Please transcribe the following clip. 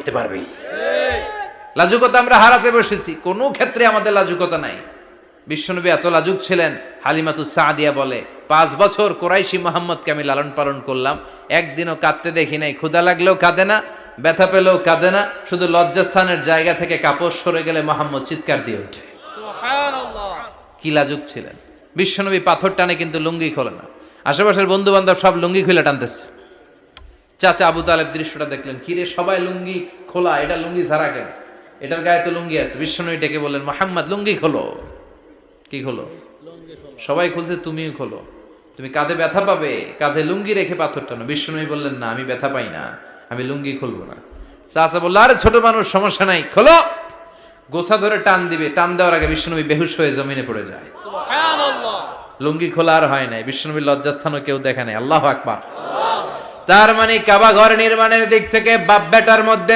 করতে পারবি। লাজুকতা আমরা হারাতে বসেছি, কোনো ক্ষেত্রে আমাদের লাজুকতা নাই। বিশ্বনবী এত লাজুক ছিলেন, হালিমাতুস সাদিয়া বলে 5 বছর কুরাইশি মুহাম্মদকে আমি লালন পালন করলাম, একদিনও কাঁদতে দেখি নাই। ক্ষুধা লাগলেও কাঁদে না, ব্যথা পেলেও কাঁদে না, শুধু লজ্জাস্থানের জায়গা থেকে কাপড় সরে গেলে মুহাম্মদ চিৎকার দিয়ে ওঠে। সুবহানাল্লাহ, কি লাজুক ছিলেন। বিশ্বনবী পাথর টানে কিন্তু লুঙ্গি খোলে না। আশেপাশের বন্ধু বান্ধব সব লুঙ্গি খুলে টানতেছে। চাচা আবু তালেব দৃশ্যটা দেখলেন, কিরে সবাই লুঙ্গি খোলা, এটা লুঙ্গি ছাড়া কেন, এটার গায়ে তো লুঙ্গি আছে। বিশ্বনবী ডেকে বললেন, মুহাম্মদ লুঙ্গি খোলো। কি খোলো? সবাই খুলছে, তুমিও খোলো। তুমি কাঁধে ব্যথা পাবে, কাঁধে লুঙ্গি রেখে পাথর টানো। বিশ্বনবী বললেন, না আমি ব্যথা পাই না, আমি লুঙ্গি খুলবো না। চাচা বললো, আরে ছোট মানুষ, সমস্যা নাই, খোলো। গোছা ধরে টান দিবে, টান দেওয়ার আগে বিশ্বনবী বেহুশ হয়ে জমিনে পড়ে যায়। সুবহানাল্লাহ, লুঙ্গি খোলা আর হয় নাই। বিশ্বনবীর লজ্জাস্থানও কেউ দেখে নাই। আল্লাহু আকবার। তার মানে কাবা ঘর নির্মাণের দিক থেকে বাপ বেটার মধ্যে